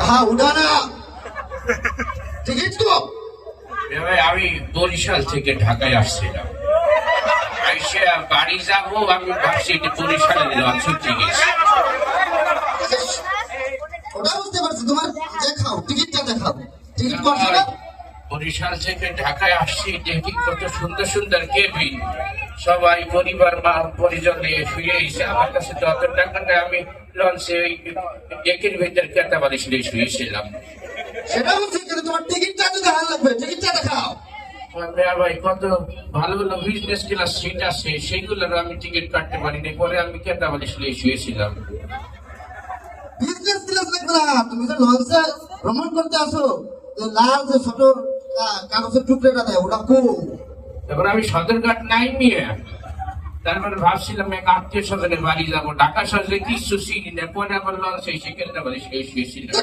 হ্যাঁ উঠা না টিকিট তো আমি বরিশাল থেকে ঢাকায় আসছিলাম, আইসে বাড়ি যাবো। আমি ভাবছি বরিশালে ছুটি গেছি। ওটা বুঝতে পারছি, তোমার দেখাও টিকিটটা দেখাও। টিকিট করছো না? বরিশাল থেকে ঢাকায় আসছি, দেখি কত সুন্দর সুন্দর কেবিন, সবাই পরিবার মা পরিজন নিয়ে ফিরে এসে আমার কাছে তো অত টাকা নেই। আমি লঞ্চে ওই ডেকের ভিতর কেতা বালিশ নিয়ে শুয়েছিলাম। সেটা বলছি, কিন্তু তোমার টিকিটটা তো দেখা লাগবে। টিকিটটা দেখাও। ভাই কত ভালো ভালো বিজনেস ক্লাস সিট আছে, সেইগুলোর আমি টিকিট কাটতে পারিনি। পরে আমি কেতা বালিশ নিয়ে শুয়েছিলাম। বিজনেস ক্লাস লাগবে না, তুমি যে লঞ্চে ভ্রমণ করতে আসো, যে লাল যে ছোট কাগজের টুকরোটা দেয় ওটা কোন? তারপর আমি সদরঘাট নাই নিয়ে তারপরে ভাবছিলাম এক আত্মীয় স্বজনের বাড়ি যাবো, ঢাকা শহরে কিছু চিনি না। পরে আবার লঞ্চ এসে কেতা বালিশ নিয়ে শুয়েছিলাম।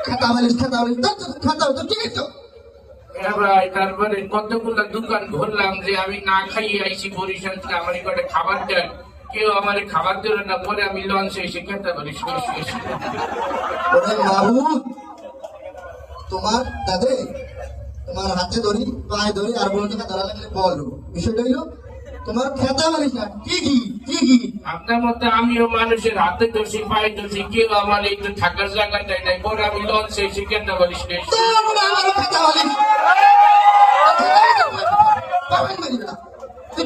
খাতা বালিশ খাতা তো টিকিট তো ভাই তারপরে কতগুলো দোকান ঘুরলাম যে আমি না খাইয়ে আইছি বরিশাল থেকে, আমার কটা খাবার দেন, কেউ আমার খাবার দিল না। পরে আমি লঞ্চে এসে খেতে পারি শুয়েছিলাম। মাহবুব, তোমার দাদে তোমার হাতে ধরি পায়ে ধরি আর বলতে ধরা লাগলে বলো। বিষয়টা হইলো তোমার খেতা বালিশ না টিকিট। আপনার মতো আমিও মানুষের হাতে ধরছি পায়ে ধরছি, কেউ আমার এই তো থাকার জায়গা দেয় নাই। পরে আমি লঞ্চে এসে খেতে পারি শুয়েছি। খেতা বালিশ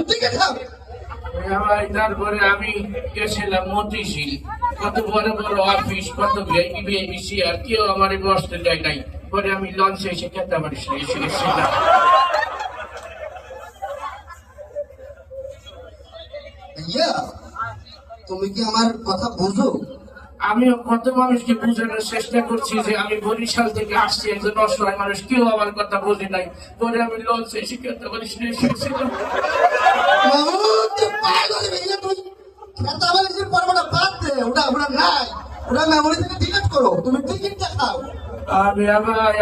টিকিট খাও। তারপরে আমি গেছিলাম মতিঝিল, কত বড় বড় অফিস, কত ভিআইপি চেয়ার, কেউ আমার বসতে দেয় নাই। পরে আমি লঞ্চে এসে খেতে পারি শুয়েছিলাম। ইয়া, তুমি কি আমার কথা বুঝো? আমিও কত মানুষকে বোঝানোর চেষ্টা করছি যে আমি বরিশাল থেকে আসছি, একজন অসহায় মানুষ, কেউ আমার কথা বোঝে নাই। পরে আমি লঞ্চে এসে খেতে পারি শুয়েছিলাম। খেতা বালিশের পর্বটা বাদ দে, ওটা নাই, ওটা মেমোরি থেকে ডিলিট করো। তুমি টিকিটটা খাও।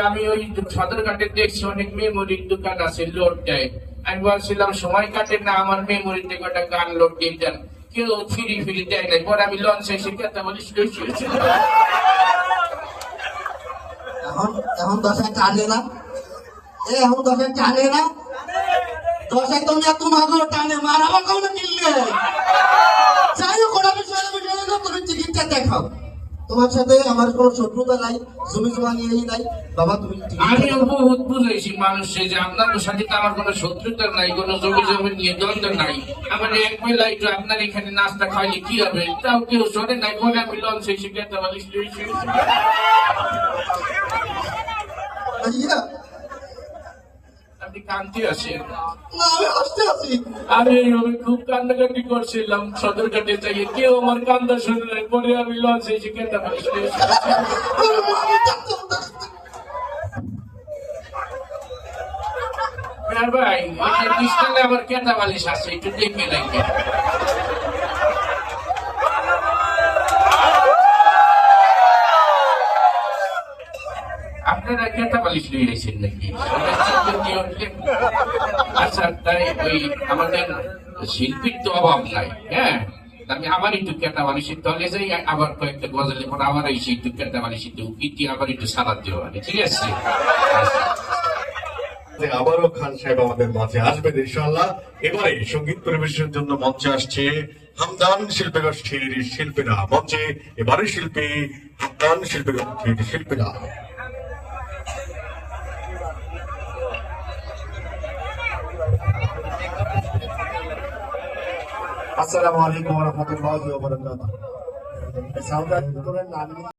আমি ওই সদরঘাটে দেখছি অনেক মেমোরির দোকান আছে, লোড দেয়। আমি বলছিলাম সময় কাটে না, আমার মেমোরি থেকে একটা গান লোড দিয়ে দেন, কেউ ফিরি দেয় নাই। পরে আমি লঞ্চে এসে খেতে বলি শুয়েছিলাম। এখন দশায় টানে না, এখন দশায় টানে না, দশায় তুমি তোমার টানে মার আমার কোনো কিনলে যাই হোক। ওরা বিষয় তুমি টিকিটটা দেখাও। তোমার সাথে আমার কোনো শত্রুতা নাই, জমি জমা নিয়েই নাই বাবা। তুমি আমি বহুত বুঝাইছি মানুষে যে আপনার সাথে তো আমার কোনো শত্রুতা নাই, কোনো জমি নিয়ে দ্বন্দ্ব নাই। আমার এক বেলা একটু আপনার এখানে নাস্তা খাইলে কি হবে, তাও কেউ শোনে নাই। পরে আমি লঞ্চে এসে খেতে পারি। আপনি কান্তি আছেন? না, আমি হাসতে আছি। আমি খুব কান্নাকাটি করছিলাম সদরঘাটে যাই, কেউ আমার কান্দা শুনে নাই। পরে আমি লঞ্চে এসে খেতে পারি। ভাই পিস্তালে আমার কেতা বালিশ আছে, একটু দেখে দেখবে। আপনারা কেতা বালিশ নিয়ে এসেছেন নাকি? আচ্ছা, তাই ওই আমাদের শিল্পীর তো অভাব নাই। হ্যাঁ, আমি আবার একটু কেতা বালিশের তলে যাই, আবার কয়েকটা গজলে পর আবার এসে একটু কেতা বালিশের ইতি আবার একটু সালাদ দেওয়া, ঠিক আছে? আবারও খান সাহেব আমাদের মাঝে আসবেন ইনশাআল্লাহ। এবারে সঙ্গীত পরিবেশনের জন্য মঞ্চে আসছে হামদান শিল্পী গোষ্ঠীর শিল্পীরা। মঞ্চে এবারে শিল্পী হামদান শিল্পী গোষ্ঠীর শিল্পীরা। আসসালামু আলাইকুম ওয়া রাহমাতুল্লাহি ওয়া বারাকাতুহু।